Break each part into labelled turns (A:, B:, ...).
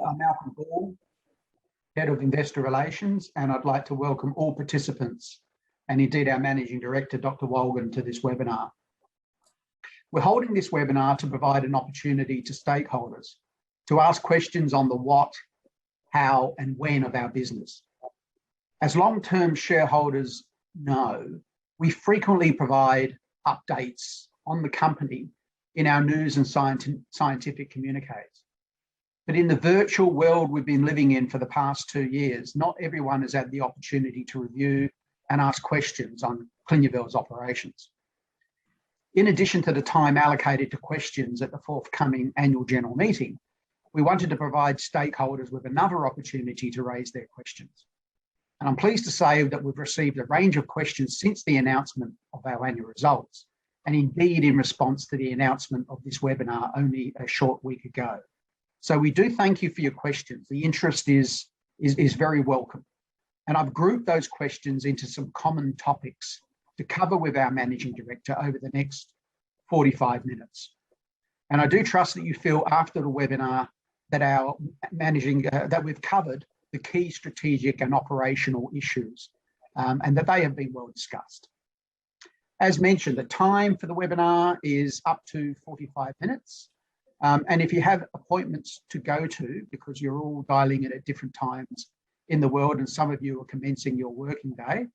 A: I'm Malcolm Ball, Head of Investor Relations, and I'd like to welcome all participants and indeed our Managing Director, Dr. Wolgen, to this webinar. We're holding this webinar to provide an opportunity to stakeholders to ask questions on the what, how, and when of our business. As long-term shareholders know, we frequently provide updates on the company in our news and scientific communiques. But in the virtual world we've been living in for the past 2 years, not everyone has had the opportunity to review and ask questions on CLINUVEL's operations. In addition to the time allocated to questions at the forthcoming annual general meeting, we wanted to provide stakeholders with another opportunity to raise their questions. And I'm pleased to say that we've received a range of questions since the announcement of our annual results, and indeed in response to the announcement of this webinar only a short week ago. So we do thank you for your questions. The interest is very welcome. And I've grouped those questions into some common topics to cover with our Managing Director over the next 45 minutes. And I do trust that you feel after the webinar that that we've covered the key strategic and operational issues and that they have been well discussed. As mentioned, the time for the webinar is up to 45 minutes. And if you have appointments to go to, because you're all dialing in at different times in the world and some of you are commencing your working day,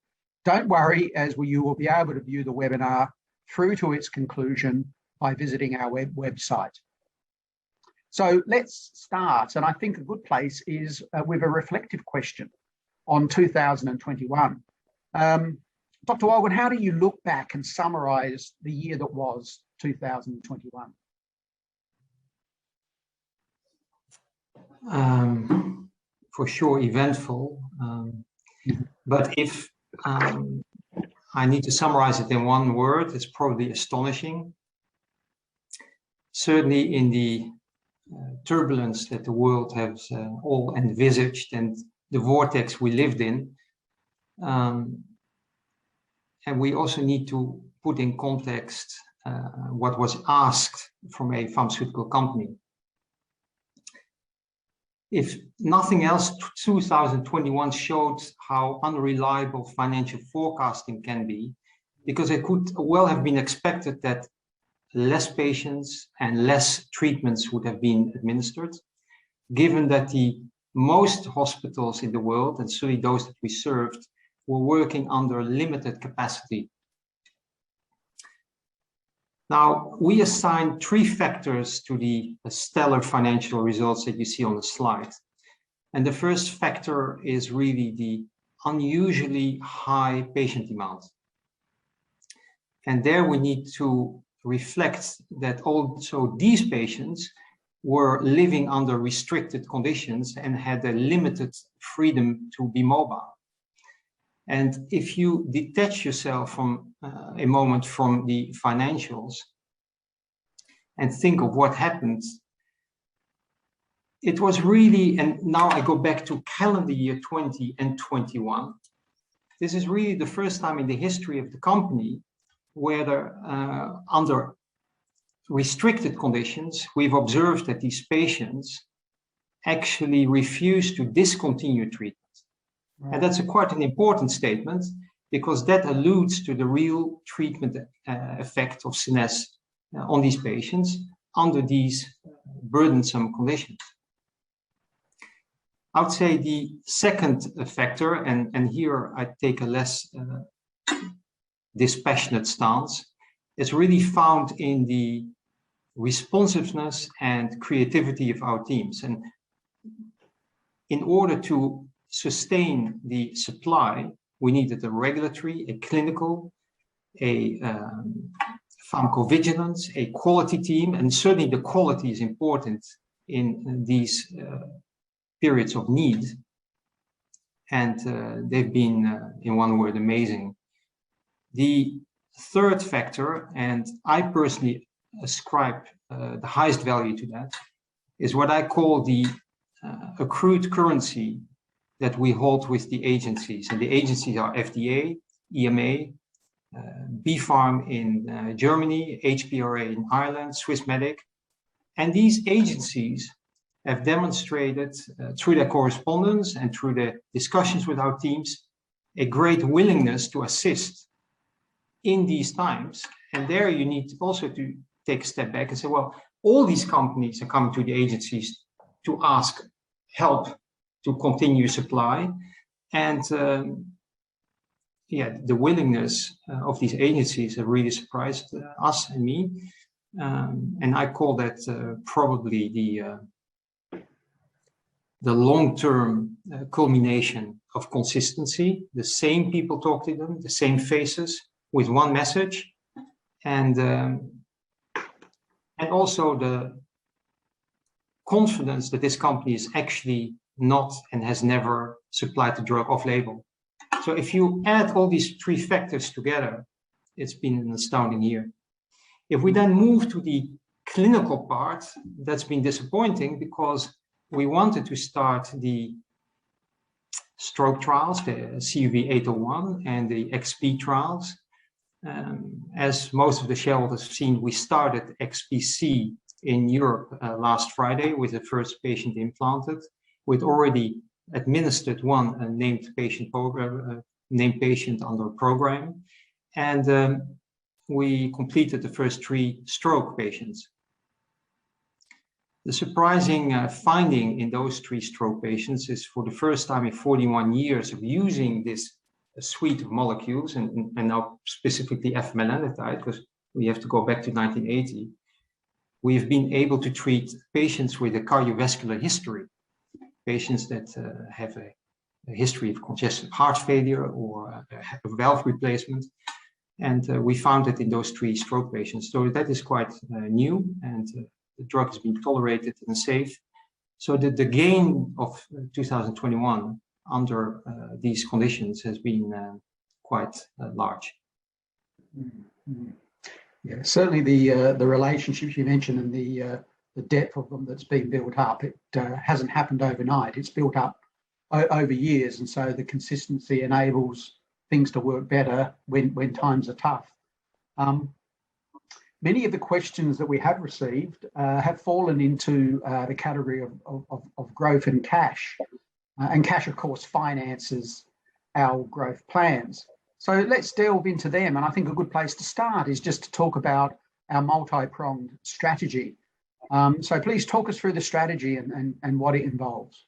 A: don't worry, as you will be able to view the webinar through to its conclusion by visiting our website. So let's start, and I think a good place is with a reflective question on 2021. Dr. Wolgen, how do you look back and summarise the year that was 2021?
B: For sure eventful, but if I need to summarize it in one word, it's probably astonishing. Certainly in the turbulence that the world has all envisaged and the vortex we lived in, and we also need to put in context what was asked from a pharmaceutical company. If nothing else, 2021 showed how unreliable financial forecasting can be, because it could well have been expected that less patients and less treatments would have been administered, given that the most hospitals in the world, and certainly those that we served, were working under limited capacity. Now, we assigned 3 factors to the stellar financial results that you see on the slide. And the first factor is really the unusually high patient demand. And there we need to reflect that also these patients were living under restricted conditions and had a limited freedom to be mobile. And if you detach yourself from a moment from the financials and think of what happened, it was really, and now I go back to calendar year 20 and 21. This is really the first time in the history of the company where under restricted conditions, we've observed that these patients actually refuse to discontinue treatment. Right. And that's quite an important statement, because that alludes to the real treatment effect of SCENESSE on these patients under these burdensome conditions. I would say the second factor, and here I take a less dispassionate stance, is really found in the responsiveness and creativity of our teams. And in order to sustain the supply, we needed a regulatory, a clinical, a pharmacovigilance, a quality team, and certainly the quality is important in these periods of need. And they've been, in one word, amazing. The third factor, and I personally ascribe the highest value to that, is what I call the accrued currency that we hold with the agencies. And the agencies are FDA, EMA, BfArM in Germany, HPRA in Ireland, Swissmedic. And these agencies have demonstrated through their correspondence and through the discussions with our teams, a great willingness to assist in these times. And there you need also to take a step back and say, well, all these companies are coming to the agencies to ask help to continue supply. And yeah, the willingness of these agencies have really surprised us and me. And I call that probably the long-term culmination of consistency. The same people talk to them, the same faces with one message. And also the confidence that this company is actually not and has never supplied the drug off-label. So if you add all these three factors together, it's been an astounding year. If we then move to the clinical part, that's been disappointing because we wanted to start the stroke trials, the CUV801 and the XP trials. As most of the shareholders have seen, we started XPC in Europe last Friday with the first patient implanted, with already administered one named patient under a program, and we completed the first 3 stroke patients. The surprising finding in those 3 stroke patients is, for the first time in 41 years of using this suite of molecules, and now specifically F-melanotide, because we have to go back to 1980, we have been able to treat patients with a cardiovascular history, patients that have a history of congestive heart failure or a valve replacement. And we found it in those 3 stroke patients. So that is quite new, and the drug has been tolerated and safe. So the gain of 2021 under these conditions has been quite large.
A: Yeah, certainly the relationships you mentioned and the depth of them that's been built up, it hasn't happened overnight. It's built up over years, and so the consistency enables things to work better when times are tough. Many of the questions that we have received have fallen into the category of growth and cash. And cash, of course, finances our growth plans. So let's delve into them. And I think a good place to start is just to talk about our multi-pronged strategy. So please talk us through the strategy and what it involves.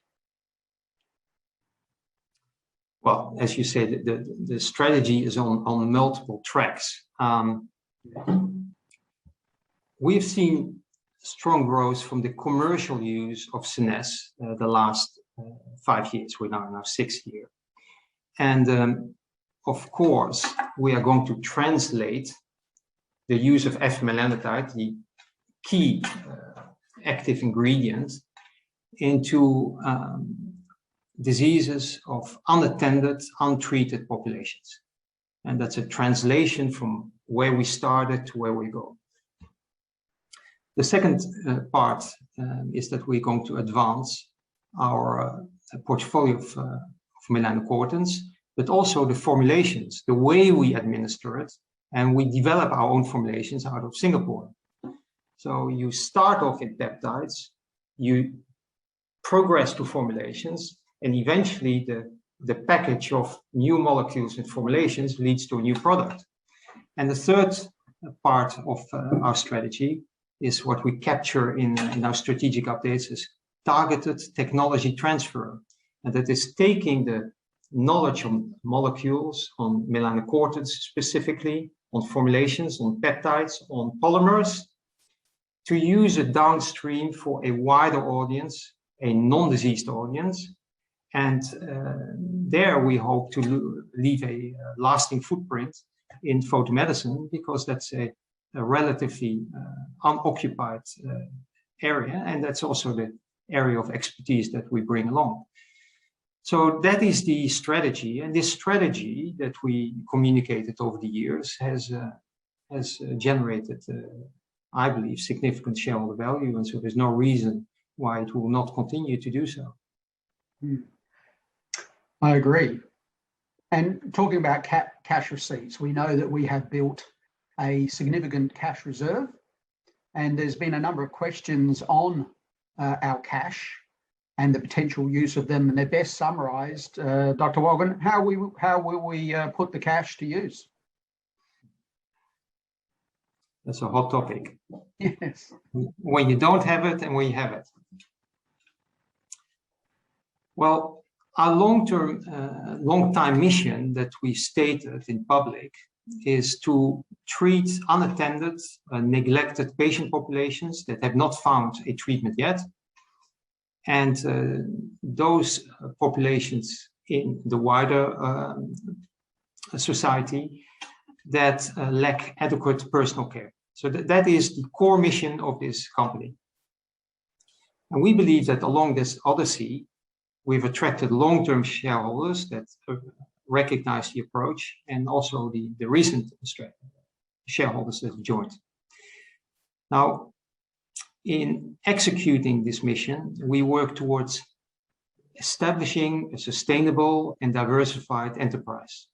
B: Well, as you said, the strategy is on multiple tracks. We've seen strong growth from the commercial use of SCENESSE the last 5 years. We're now in our 6th year. And of course, we are going to translate the use of F-melanotide, the key active ingredient, into diseases of unattended, untreated populations. And that's a translation from where we started to where we go. The second part is that we're going to advance our portfolio of melanocortins, but also the formulations, the way we administer it, and we develop our own formulations out of Singapore. So you start off in peptides, you progress to formulations, and eventually the package of new molecules and formulations leads to a new product. And the third part of our strategy is what we capture in our strategic updates is targeted technology transfer. And that is taking the knowledge on molecules, on melanocortins specifically, on formulations, on peptides, on polymers, to use it downstream for a wider audience, a non-diseased audience. And there we hope to leave a lasting footprint in photomedicine, because that's a relatively unoccupied area, and that's also the area of expertise that we bring along. So that is the strategy, and this strategy that we communicated over the years has generated, I believe, significant shareholder value, and so there's no reason why it will not continue to do so.
A: I agree. And talking about cash receipts, we know that we have built a significant cash reserve, and there's been a number of questions on our cash and the potential use of them, and they're best summarised. Dr. Wolgen, how will we put the cash to use?
B: That's a hot topic.
A: Yes.
B: When you don't have it and when you have it. Well, our long-time mission that we stated in public is to treat unattended, neglected patient populations that have not found a treatment yet. And those populations in the wider society that lack adequate personal care. So that is the core mission of this company. And we believe that along this odyssey, we've attracted long-term shareholders that recognize the approach, and also the recent shareholders that have joined. Now, in executing this mission, we work towards establishing a sustainable and diversified enterprise.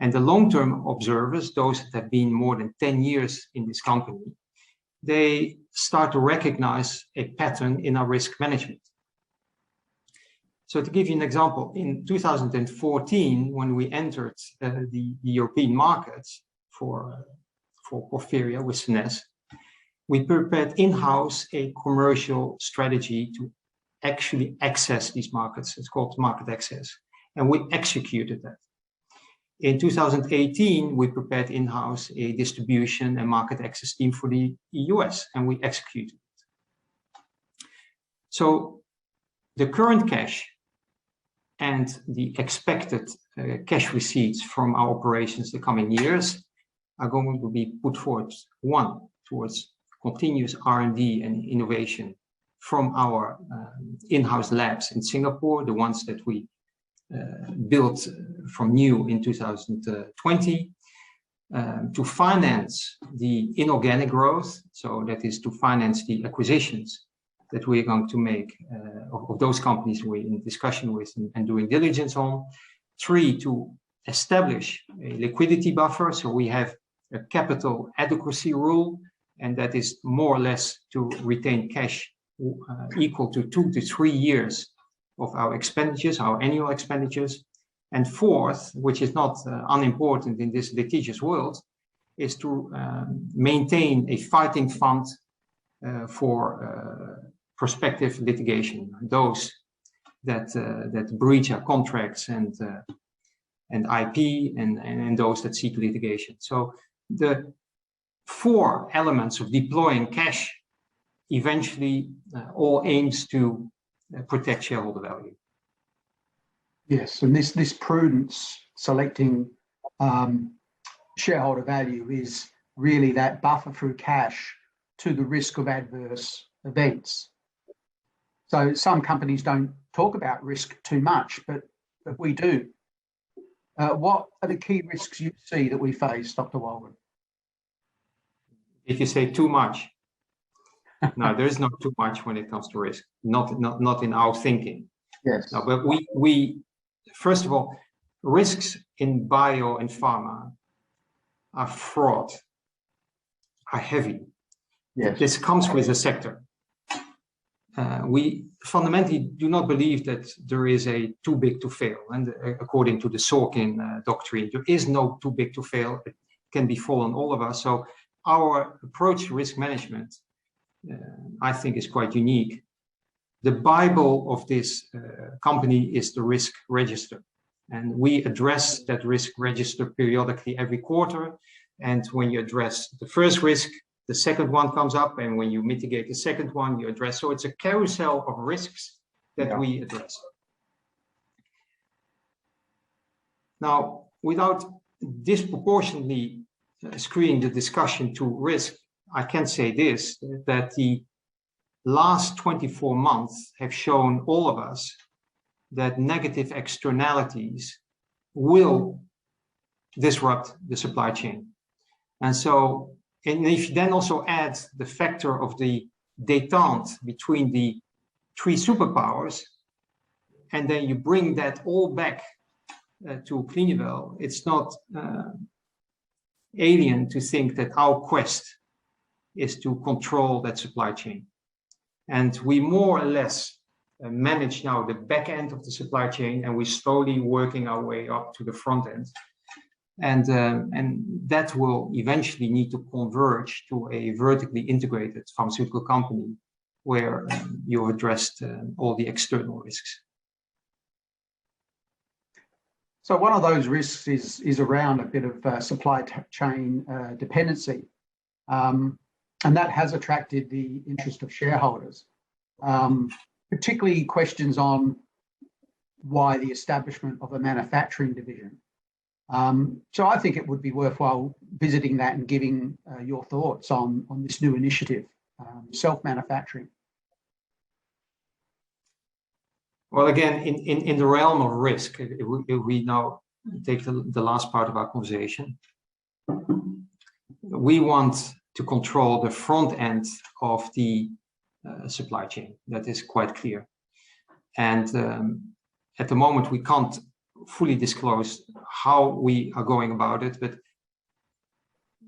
B: And the long-term observers, those that have been more than 10 years in this company, they start to recognize a pattern in our risk management. So to give you an example, in 2014, when we entered the European markets for porphyria with SNES, we prepared in-house a commercial strategy to actually access these markets. It's called market access, and we executed that. In 2018, we prepared in-house a distribution and market access team for the US, and we executed it. So the current cash and the expected cash receipts from our operations the coming years are going to be put forward, one, towards continuous R&D and innovation from our in-house labs in Singapore, the ones that we built from new in 2020, to finance the inorganic growth. So that is to finance the acquisitions that we're going to make of those companies we're in discussion with and doing diligence on. 3, to establish a liquidity buffer. So we have a capital adequacy rule, and that is more or less to retain cash equal to 2 to 3 years of our expenditures, our annual expenditures. And 4th, which is not unimportant in this litigious world, is to maintain a fighting fund for prospective litigation, those that breach our contracts and IP, and those that seek litigation. So the 4 elements of deploying cash eventually all aims to protect shareholder value.
A: Yes, and this prudence selecting shareholder value is really that buffer through cash to the risk of adverse events. So some companies don't talk about risk too much, but we do. What are the key risks you see that we face, Dr. Wolgen?
B: If you say too much, no, there is not too much when it comes to risk. Not in our thinking.
A: Yes.
B: No, but we first of all, risks in bio and pharma are fraught, are heavy.
A: Yes.
B: This comes with the sector. We fundamentally do not believe that there is a too big to fail. And according to the Sorkin doctrine, there is no too big to fail. It can befall on all of us. So our approach to risk management, I think, is quite unique. The Bible of this company is the risk register. And we address that risk register periodically every quarter. And when you address the first risk, the second one comes up, and when you mitigate the second one, you address. So it's a carousel of risks that we address. Now, without disproportionately skewing the discussion to risk, I can say this, that the last 24 months have shown all of us that negative externalities will disrupt the supply chain. And so, and if you then also add the factor of the détente between the 3 superpowers, and then you bring that all back to CLINUVEL, it's not alien to think that our quest is to control that supply chain. And we more or less manage now the back end of the supply chain, and we're slowly working our way up to the front end. And that will eventually need to converge to a vertically integrated pharmaceutical company where you've addressed all the external risks.
A: So one of those risks is around a bit of supply chain dependency. And that has attracted the interest of shareholders, particularly questions on why the establishment of a manufacturing division. So I think it would be worthwhile visiting that and giving your thoughts on this new initiative, self-manufacturing.
B: Well, again, in the realm of risk, if we now take the last part of our conversation, we want to control the front end of the supply chain. That is quite clear. And at the moment, we can't fully disclose how we are going about it, but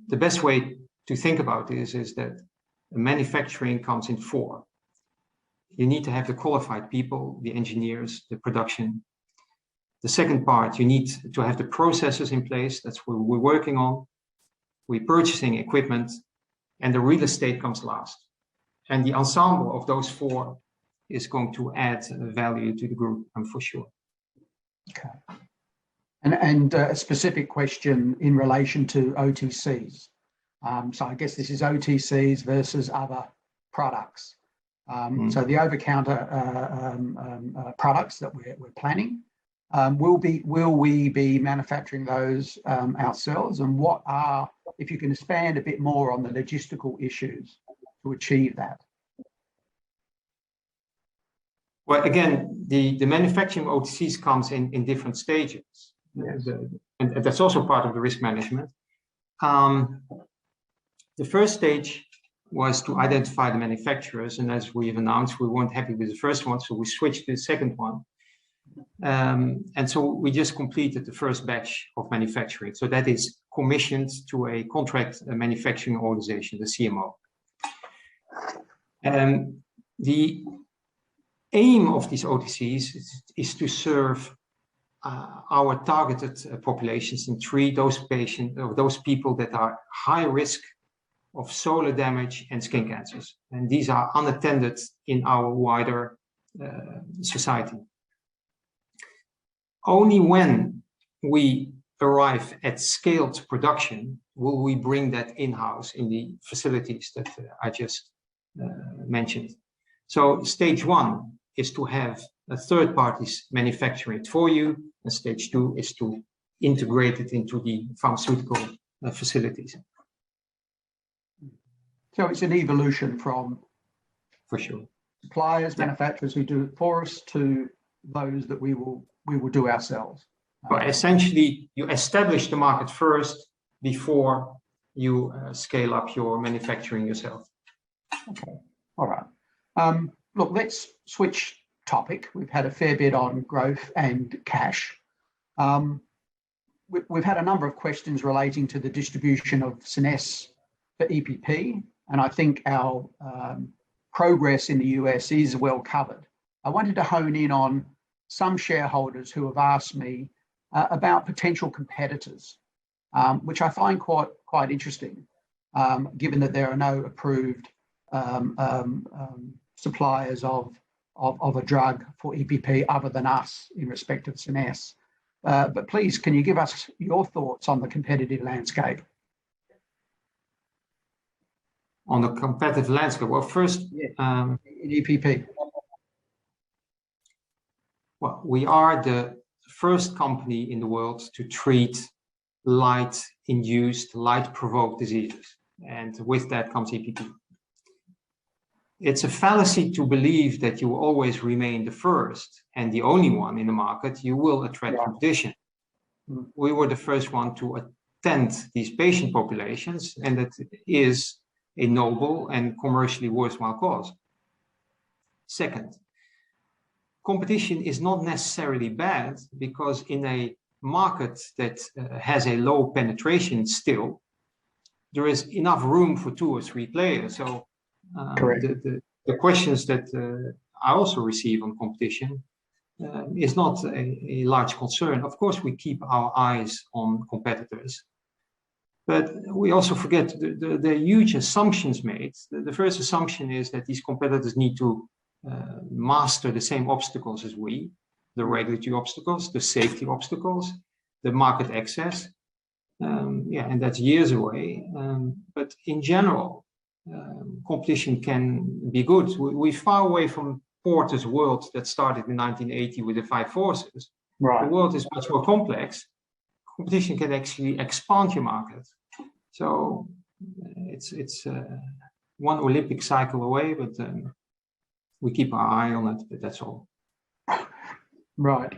B: the best way to think about this is that manufacturing comes in four. You need to have the qualified people, the engineers, the production. The second part, you need to have the processes in place. That's what we're working on. We're purchasing equipment, and the real estate comes last. And the ensemble of those four is going to add value to the group, I'm for sure.
A: Okay. And a specific question in relation to OTCs. So I guess this is OTCs versus other products. So the over-counter products that we're planning, will we be manufacturing those ourselves? And what are, if you can expand a bit more on the logistical issues to achieve that?
B: Well, again, the manufacturing of OTCs comes in different stages. Yes. And that's also part of the risk management. The first stage was to identify the manufacturers, and as we've announced, we weren't happy with the first one, so we switched to the second one. And so we just completed the first batch of manufacturing. So that is commissioned to a contract manufacturing organization, the CMO. The aim of these OTCs is to serve our targeted populations and treat those patients or those people that are high risk of solar damage and skin cancers. And these are unattended in our wider society. Only when we arrive at scaled production will we bring that in-house in the facilities that I just mentioned. So stage one is to have third parties manufacture it for you, and stage two is to integrate it into the pharmaceutical facilities.
A: So it's an evolution from,
B: for sure,
A: suppliers, manufacturers who do it for us to those that we will do ourselves.
B: But essentially, you establish the market first before you scale up your manufacturing yourself.
A: Okay, all right. Look, let's switch topic. We've had a fair bit on growth and cash. We've had a number of questions relating to the distribution of SCENESSE for EPP, and I think our progress in the US is well covered. I wanted to hone in on some shareholders who have asked me about potential competitors, which I find quite interesting, given that there are no approved suppliers of a drug for EPP other than us in respect of SCENESSE. But please, can you give us your thoughts on the competitive landscape?
B: On the competitive landscape, well, first,
A: in EPP.
B: Well, we are the first company in the world to treat light-induced, light-provoked diseases. And with that comes EPP. It's a fallacy to believe that you will always remain the first and the only one in the market. You will attract competition. We were the first one to attend these patient populations, and that is a noble and commercially worthwhile cause. Second, competition is not necessarily bad, because in a market that has a low penetration still, there is enough room for 2 or 3 players. So the questions that I also receive on competition is not a large concern. Of course, we keep our eyes on competitors, but we also forget the huge assumptions made. The first assumption is that these competitors need to master the same obstacles as we, the regulatory obstacles, the safety obstacles, the market access. Yeah, and that's years away. But in general, competition can be good. We're far away from Porter's world that started in 1980 with the 5 forces.
A: Right.
B: The world is much more complex. Competition can actually expand your market. So it's one Olympic cycle away, but we keep our eye on it, but that's all.
A: Right.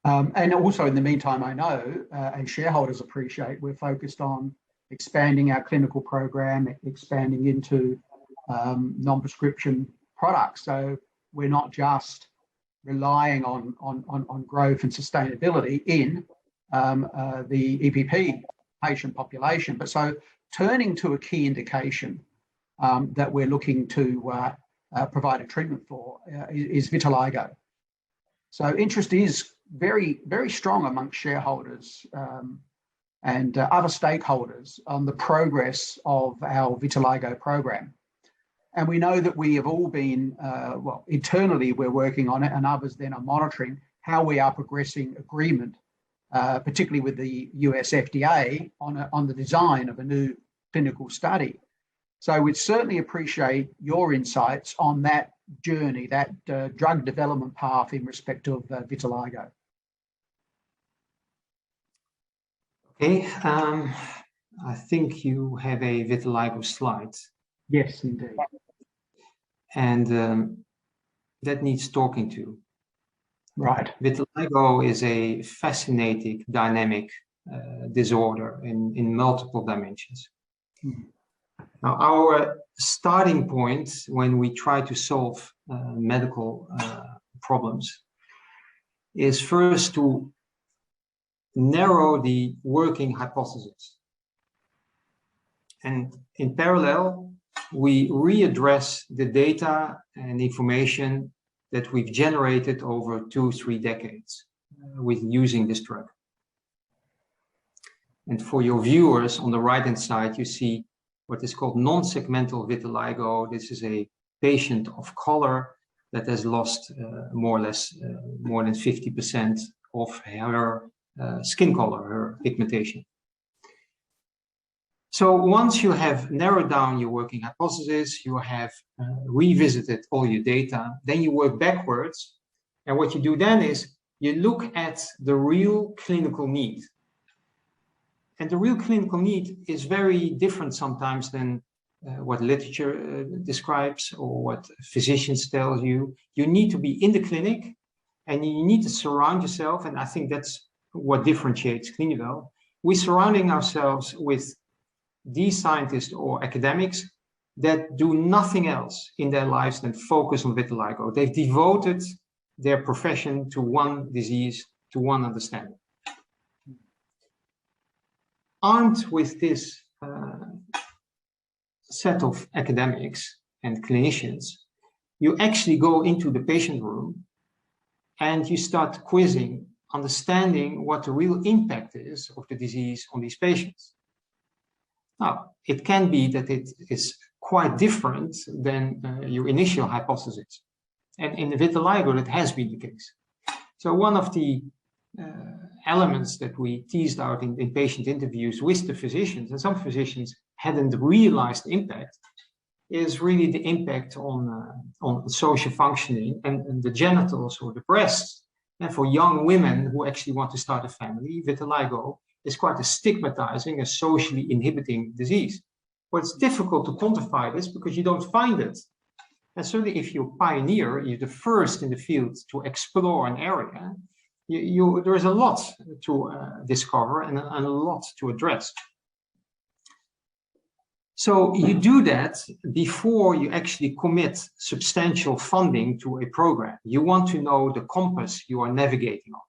A: And also in the meantime, I know, as shareholders appreciate, we're focused on expanding our clinical program, expanding into non-prescription products. So we're not just relying on growth and sustainability in the EPP patient population, but so turning to a key indication that we're looking to provide a treatment for is vitiligo. So interest is very, very strong amongst shareholders and other stakeholders on the progress of our vitiligo program. And we know that we have all been, well, internally we're working on it, and others then are monitoring how we are progressing agreement, particularly with the US FDA on the design of a new clinical study. So we'd certainly appreciate your insights on that journey, that drug development path in respect of vitiligo.
B: Okay, I think you have a vitiligo slide.
A: Yes, indeed.
B: And that needs talking to.
A: Right.
B: Vitiligo is a fascinating, dynamic disorder in multiple dimensions. Mm-hmm. Now, our starting point when we try to solve medical problems is first to narrow the working hypothesis. And in parallel, we readdress the data and information that we've generated over 2-3 decades with using this drug. And for your viewers on the right-hand side, you see what is called non-segmental vitiligo. This is a patient of color that has lost more or less more than 50% of her skin color, her pigmentation. So once you have narrowed down your working hypothesis, you have revisited all your data, then you work backwards. And what you do then is you look at the real clinical need. And the real clinical need is very different sometimes than what literature describes or what physicians tell you. You need to be in the clinic and you need to surround yourself. And I think that's what differentiates CLINUVEL. We're surrounding ourselves with these scientists or academics that do nothing else in their lives than focus on vitiligo. They've devoted their profession to one disease, to one understanding. Armed with this set of academics and clinicians, you actually go into the patient room and you start quizzing, understanding what the real impact is of the disease on these patients. Now, it can be that it is quite different than your initial hypothesis. And in the vitiligo, that has been the case. So one of the elements that we teased out in patient interviews with the physicians, and some physicians hadn't realized the impact, is really the impact on social functioning and the genitals or the breasts. And for young women who actually want to start a family, vitiligo is quite a stigmatizing, a socially inhibiting disease. But it's difficult to quantify this because you don't find it. And certainly if you're a pioneer, you're the first in the field to explore an area, there is a lot to discover and a lot to address. So you do that before you actually commit substantial funding to a program. You want to know the compass you are navigating on.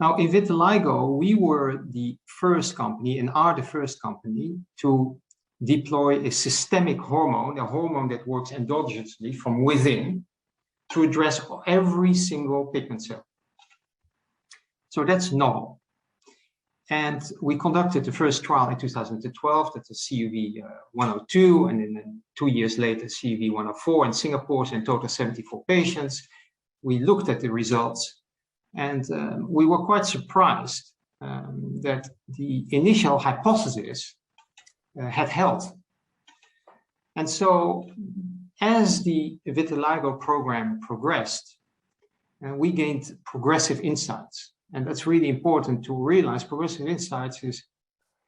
B: Now, in vitiligo, we were the first company and are the first company to deploy a systemic hormone, a hormone that works endogenously from within to address every single pigment cell. So that's novel. And we conducted the first trial in 2012, that's a CUV 102, and then 2 years later, CUV 104 in Singapore, so in total 74 patients. We looked at the results, and we were quite surprised that the initial hypothesis had held. And so as the vitiligo program progressed, we gained progressive insights. And that's really important to realize. Progressive insights is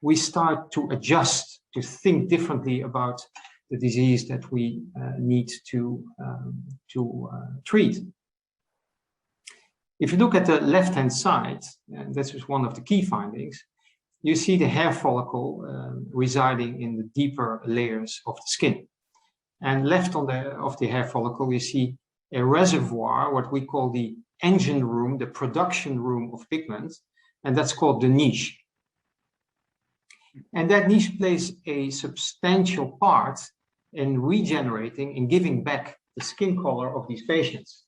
B: we start to adjust, to think differently about the disease that we need to treat. If you look at the left-hand side, and this is one of the key findings, you see the hair follicle residing in the deeper layers of the skin. And left of the hair follicle, you see a reservoir, what we call the engine room, the production room of pigment, and that's called the niche. And that niche plays a substantial part in regenerating and giving back the skin color of these patients.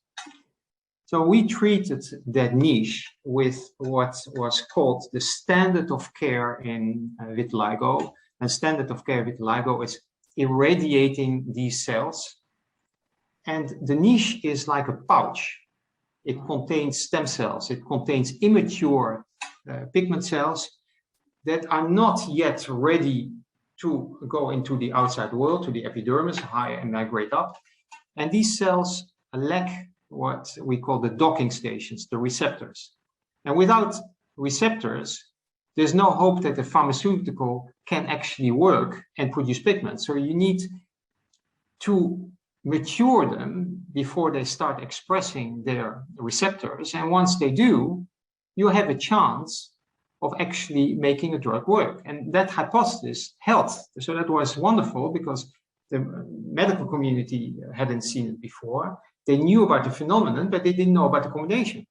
B: So we treated that niche with what was called the standard of care in vitiligo. And standard of care vitiligo is irradiating these cells. And the niche is like a pouch. It contains stem cells. It contains immature pigment cells that are not yet ready to go into the outside world, to the epidermis, high and migrate up. And these cells lack what we call the docking stations, the receptors. And without receptors, there's no hope that the pharmaceutical can actually work and produce pigment. So you need to mature them before they start expressing their receptors. And once they do, you have a chance of actually making a drug work. And that hypothesis held. So that was wonderful because the medical community hadn't seen it before. They knew about the phenomenon, but they didn't know about the combination.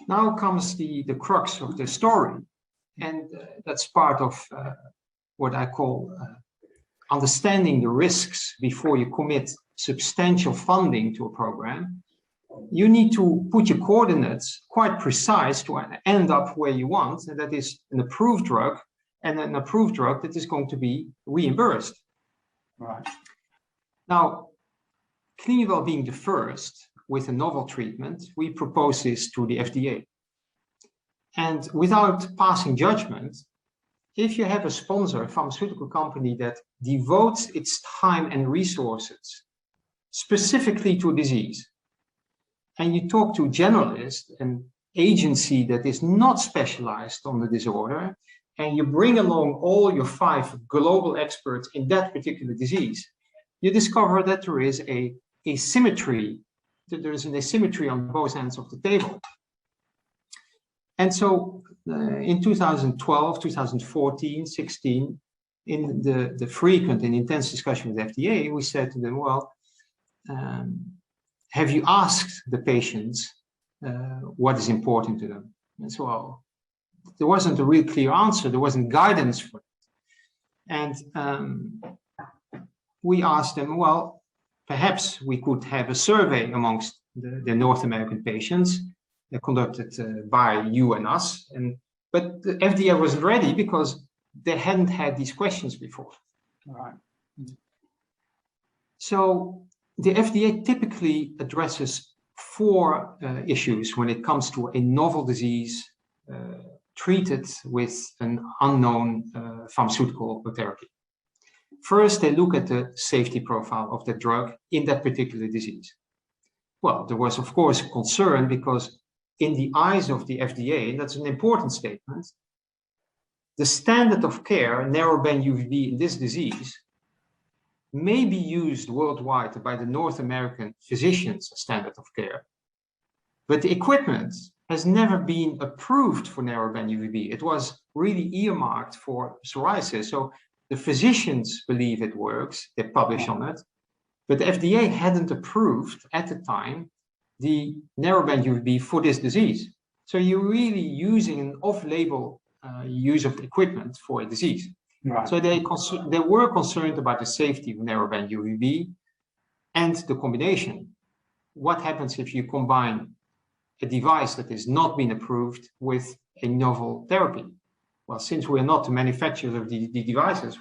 B: Now comes the crux of the story. And that's part of what I call understanding the risks before you commit substantial funding to a program. You need to put your coordinates quite precise to end up where you want, and that is an approved drug, and an approved drug that is going to be reimbursed.
A: Right.
B: Now, CLINUVEL being the first with a novel treatment, we propose this to the FDA. And without passing judgment, if you have a sponsor, a pharmaceutical company that devotes its time and resources specifically to a disease, and you talk to a generalist, an agency that is not specialized on the disorder, and you bring along all your 5 global experts in that particular disease, you discover that there is an asymmetry on both ends of the table. And so in 2012, 2014, 16, in the frequent and intense discussion with FDA, we said to them, well, have you asked the patients what is important to them? And so, well, there wasn't a real clear answer. There wasn't guidance for it. And we asked them, well, perhaps we could have a survey amongst the North American patients conducted by you and us. But the FDA wasn't ready because they hadn't had these questions before.
A: All right.
B: So the FDA typically addresses 4 issues when it comes to a novel disease treated with an unknown pharmaceutical therapy. First, they look at the safety profile of the drug in that particular disease. Well, there was, of course, concern because in the eyes of the FDA, and that's an important statement, the standard of care, narrowband UVB in this disease, may be used worldwide by the North American physicians as standard of care, but the equipment has never been approved for narrowband UVB. It was really earmarked for psoriasis. So the physicians believe it works, they publish on it, but the FDA hadn't approved at the time the narrowband UVB for this disease. So you're really using an off-label use of the equipment for a disease.
A: Right.
B: So they were concerned about the safety of narrowband UVB and the combination. What happens if you combine a device that has not been approved with a novel therapy? Well, since we are not the manufacturers of the devices,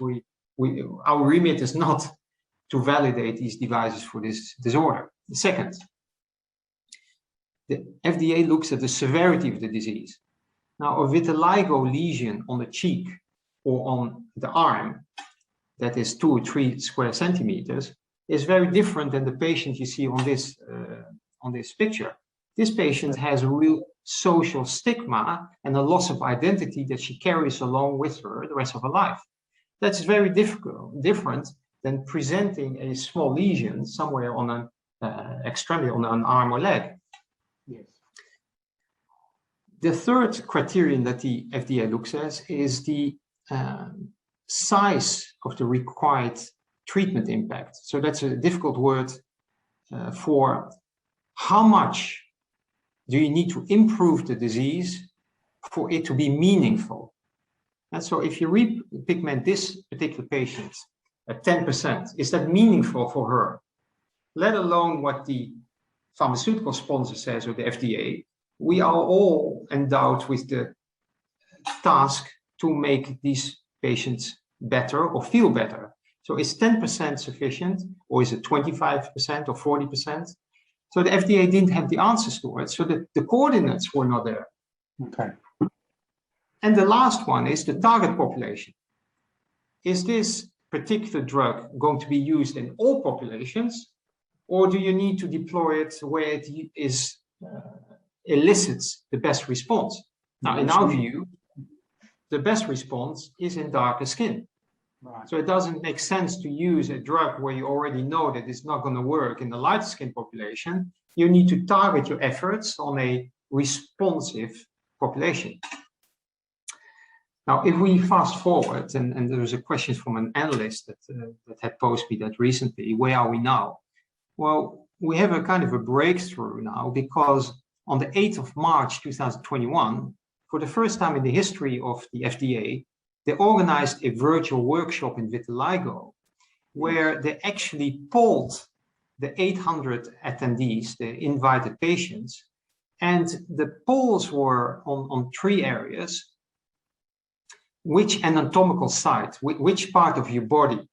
B: our remit is not to validate these devices for this disorder. Second, the FDA looks at the severity of the disease. Now, a vitiligo lesion on the cheek or on the arm that is 2 or 3 square centimeters is very different than the patient you see on this picture. This patient has a real social stigma and a loss of identity that she carries along with her the rest of her life. That's very different than presenting a small lesion somewhere on an extremity, on an arm or leg.
A: Yes.
B: The third criterion that the FDA looks at is the size of the required treatment impact. So that's a difficult word for how much do you need to improve the disease for it to be meaningful. And so if you repigment this particular patient at 10%, is that meaningful for her? Let alone what the pharmaceutical sponsor says, or the FDA. We are all endowed with the task to make these patients better or feel better. So is 10% sufficient, or is it 25% or 40%? So the FDA didn't have the answers to it, so the coordinates were not there.
A: Okay.
B: And the last one is the target population. Is this particular drug going to be used in all populations, or do you need to deploy it where it is elicits the best response? Now, in our view, the best response is in darker skin.
A: Right.
B: So it doesn't make sense to use a drug where you already know that it's not going to work in the light skin population. You need to target your efforts on a responsive population. Now, if we fast forward, and there was a question from an analyst that had posed me that recently, where are we now? Well, we have a kind of a breakthrough now, because on the 8th of March 2021, for the first time in the history of the FDA, they organized a virtual workshop in Vitiligo, where they actually polled the 800 attendees, the invited patients, and the polls were on 3 areas. Which anatomical site, which part of your body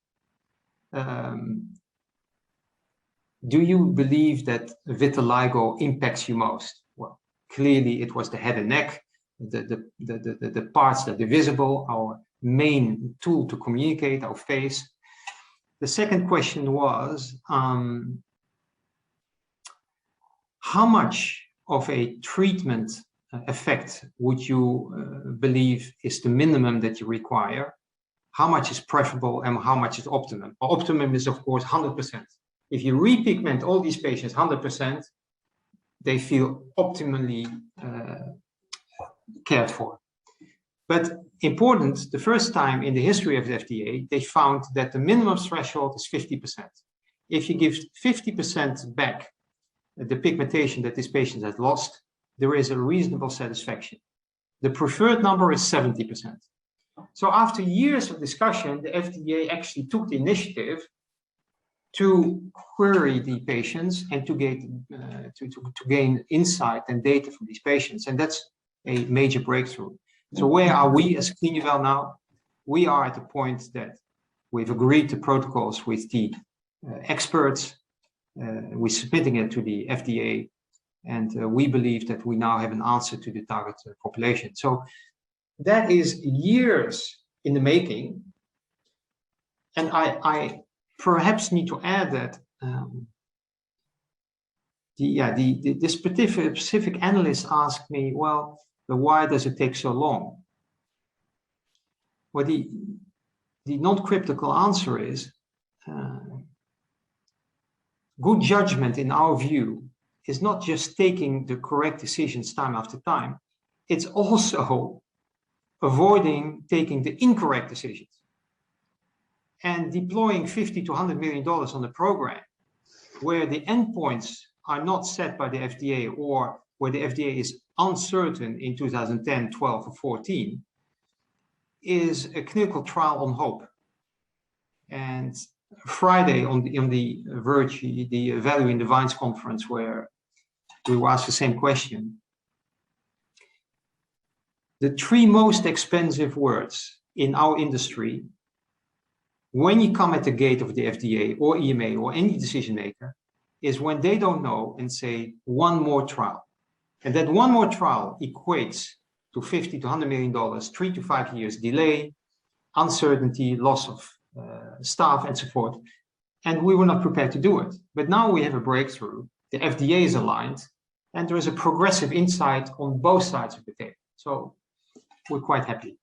B: do you believe that vitiligo impacts you most? Well, clearly it was the head and neck, the parts that are visible, our main tool to communicate, our face. The second question was, how much of a treatment effect would you believe is the minimum that you require? How much is preferable and how much is optimum? Optimum is, of course, 100%. If you repigment all these patients 100%, they feel optimally cared for. But important, the first time in the history of the FDA, they found that the minimum threshold is 50%. If you give 50% back the pigmentation that this patient has lost, there is a reasonable satisfaction. The preferred number is 70%. So after years of discussion, the FDA actually took the initiative to query the patients and to gain insight and data from these patients. And that's a major breakthrough. So where are we as CLINUVEL now? We are at the point that we've agreed to protocols with the experts. We're submitting it to the FDA. And we believe that we now have an answer to the target population. So that is years in the making. And I perhaps need to add that this specific analyst asked me, well, why does it take so long? Well, the non-cryptical answer is good judgment, in our view, is not just taking the correct decisions time after time. It's also avoiding taking the incorrect decisions. And deploying $50 to $100 million on the program where the endpoints are not set by the FDA, or where the FDA is uncertain in 2010, 12, or 14, is a clinical trial on hope. And Friday on the Verge, the Value in Divines conference, where we were asked the same question. The three most expensive words in our industry, when you come at the gate of the FDA or EMA or any decision maker, is when they don't know and say one more trial. And that one more trial equates to $50 to $100 million, 3 to 5 years delay, uncertainty, loss of staff and so forth. And we were not prepared to do it. But now we have a breakthrough. The FDA is aligned, and there is a progressive insight on both sides of the table. So we're quite happy.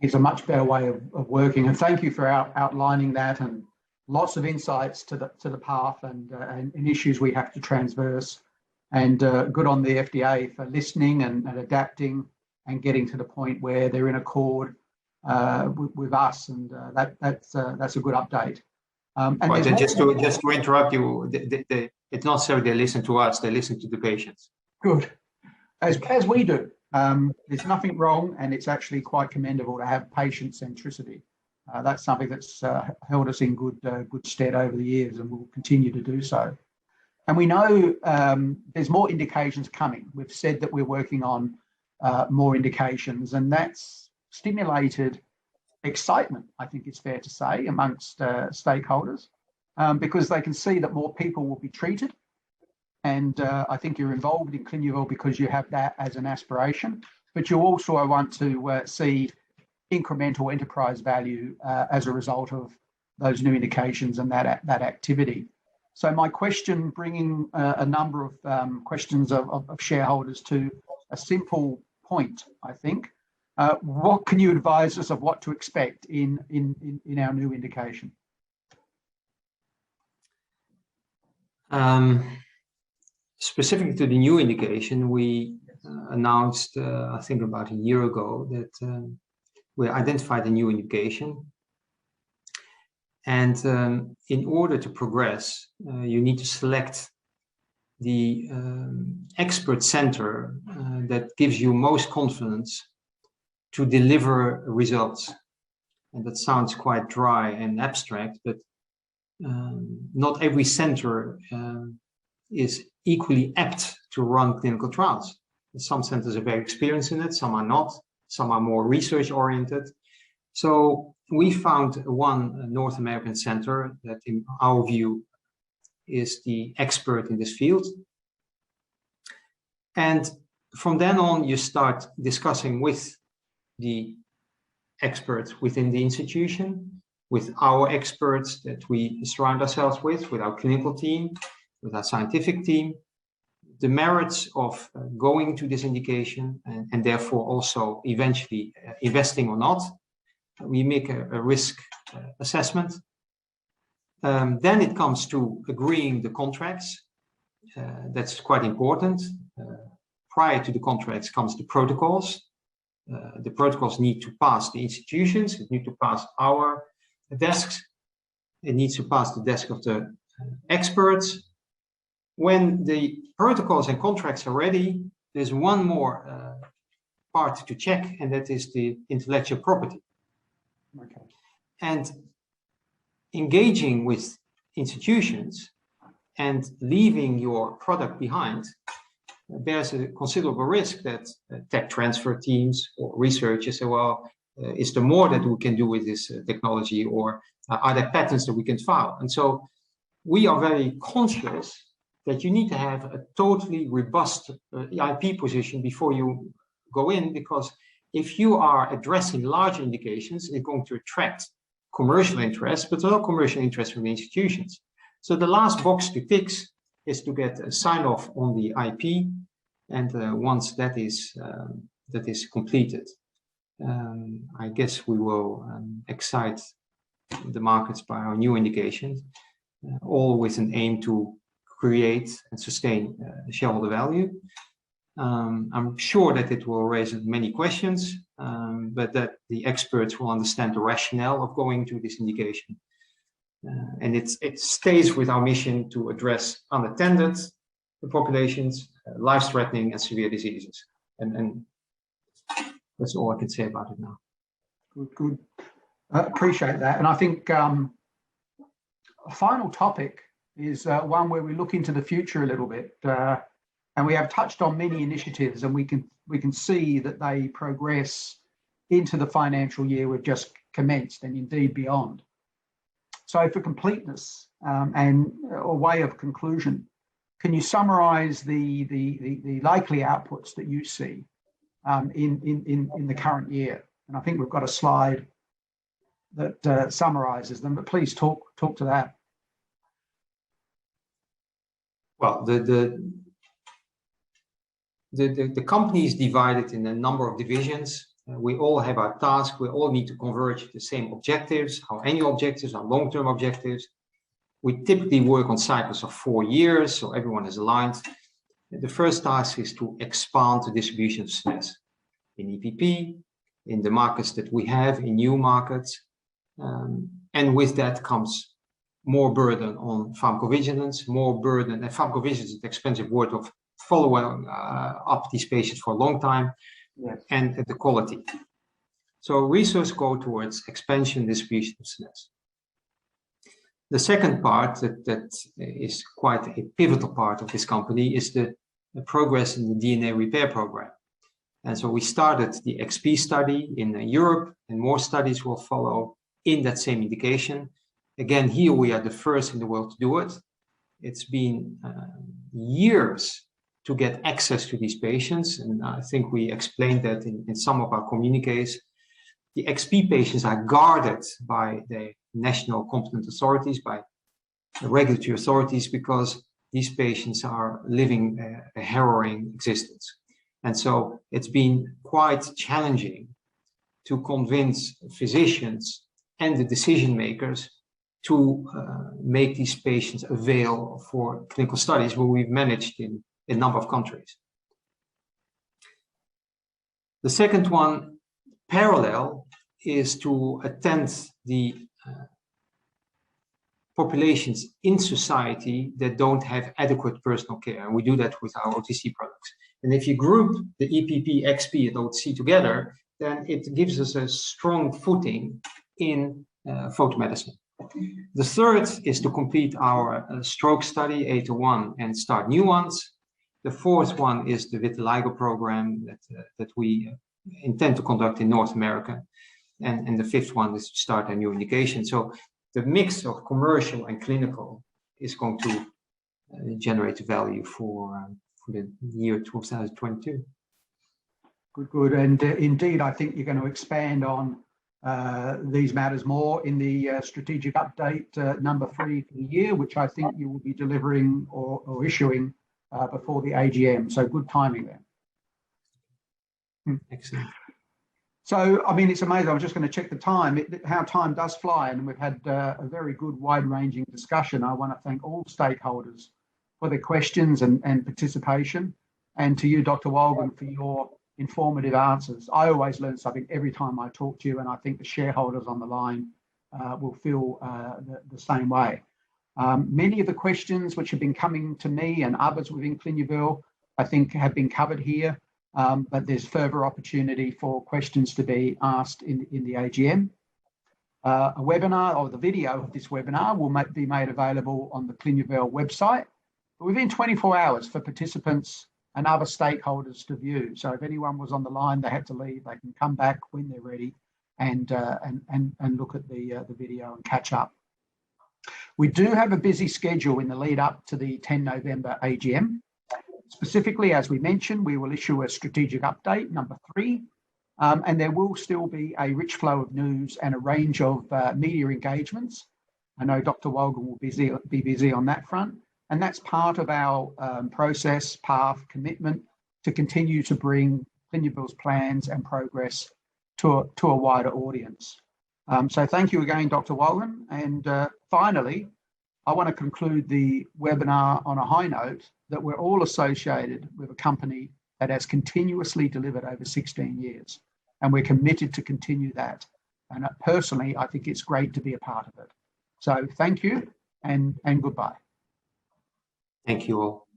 A: It's a much better way of working. And thank you for outlining that, and lots of insights to the path and issues we have to transverse. And good on the FDA for listening and adapting and getting to the point where they're in accord with us, and that's a good update. And
B: just to interrupt you, it's not so they listen to us; they listen to the patients.
A: Good, as we do. There's nothing wrong, and it's actually quite commendable to have patient centricity. That's something that's held us in good stead over the years, and will continue to do so. And we know there's more indications coming. We've said that we're working on more indications, and that's stimulated excitement, I think it's fair to say, amongst stakeholders, because they can see that more people will be treated. And I think you're involved in CLINUVEL because you have that as an aspiration, but you also want to see incremental enterprise value as a result of those new indications and that activity. So my question, bringing a number of questions of shareholders to a simple point, I think. What can you advise us of what to expect in our new indication?
B: Specific to the new indication, we announced, I think about a year ago, that we identified a new indication. And in order to progress, you need to select the expert center that gives you most confidence to deliver results. And that sounds quite dry and abstract, but not every center is equally apt to run clinical trials. Some centers are very experienced in it, some are not, some are more research oriented. So we found one North American center that in our view is the expert in this field. And from then on, you start discussing with the experts within the institution, with our experts that we surround ourselves with our clinical team, with our scientific team, the merits of going to this indication and therefore also eventually investing or not. We make a risk assessment. Then it comes to agreeing the contracts. That's quite important. Prior to the contracts comes the protocols. The protocols need to pass the institutions, it needs to pass our desks, it needs to pass the desk of the experts. When the protocols and contracts are ready, there's one more part to check, and that is the intellectual property. Okay. And engaging with institutions and leaving your product behind, there's a considerable risk that tech transfer teams or researchers say, well, is there more that we can do with this technology, or are there patents that we can file? And so we are very conscious that you need to have a totally robust IP position before you go in, because if you are addressing large indications, it's going to attract commercial interest, but also commercial interest from the institutions. So the last box to tick is to get a sign-off on the IP, and once that is completed, I guess we will excite the markets by our new indications, all with an aim to create and sustain shareholder value. I'm sure that it will raise many questions, but that the experts will understand the rationale of going to this indication. And it stays with our mission to address unattended populations, life-threatening and severe diseases. And That's all I can say about it now.
A: Good, good. Appreciate that. And I think a final topic is one where we look into the future a little bit. And we have touched on many initiatives, and we can see that they progress into the financial year we've just commenced, and indeed beyond. So for completeness and a way of conclusion, can you summarise the likely outputs that you see in the current year? And I think we've got a slide that summarises them, but please talk to that.
B: Well, the company is divided in a number of divisions. We all have our task. We all need to converge the same objectives, our annual objectives, our long-term objectives. We typically work on cycles of 4 years, so everyone is aligned. The first task is to expand the distribution of SNES in EPP, in the markets that we have, in new markets. And with that comes more burden on pharmacovigilance, more burden, and pharmacovigilance is an expensive word of following up these patients for a long time, yes, and the quality. So resources go towards expansion, distribution of SNES. The second part that is quite a pivotal part of this company is the progress in the DNA repair program. And so we started the XP study in Europe, and more studies will follow in that same indication. Again, here we are the first in the world to do it. It's been years to get access to these patients, and I think we explained that in some of our communiques. The XP patients are guarded by the national competent authorities, by the regulatory authorities, because these patients are living a harrowing existence. And so it's been quite challenging to convince physicians and the decision makers to make these patients avail for clinical studies, where we've managed in a number of countries. The second one, parallel, is to attend the populations in society that don't have adequate personal care. And we do that with our OTC products. And if you group the EPP, XP, and OTC together, then it gives us a strong footing in photomedicine. The third is to complete our stroke study, 801, and start new ones. The fourth one is the Vitiligo program that we intend to conduct in North America. And the fifth one is to start a new indication. So the mix of commercial and clinical is going to generate value for the year 2022.
A: Good, good. And indeed, I think you're going to expand on these matters more in the strategic update number 3 for the year, which I think you will be delivering or issuing before the AGM. So good timing there.
B: Excellent.
A: So, I mean, it's amazing. I was just going to check the time, how time does fly, and we've had a very good wide-ranging discussion. I want to thank all stakeholders for their questions and participation, and to you, Dr. Wolgen, for your informative answers. I always learn something every time I talk to you, and I think the shareholders on the line will feel the same way. Many of the questions which have been coming to me and others within CLINUVEL, I think, have been covered here. But there's further opportunity for questions to be asked in the AGM. A webinar, or the video of this webinar, will be made available on the CLINUVEL website within 24 hours for participants and other stakeholders to view. So if anyone was on the line, they had to leave, they can come back when they're ready and look at the video and catch up. We do have a busy schedule in the lead up to the 10 November AGM. Specifically, as we mentioned, we will issue a strategic update, number 3, and there will still be a rich flow of news and a range of media engagements. I know Dr. Wolgen will be busy on that front, and that's part of our process, path, commitment to continue to bring CLINUVEL's plans and progress to a wider audience. So thank you again, Dr. Wolgen, and finally, I want to conclude the webinar on a high note that we're all associated with a company that has continuously delivered over 16 years, and we're committed to continue that. And personally, I think it's great to be a part of it. So thank you and goodbye.
B: Thank you all.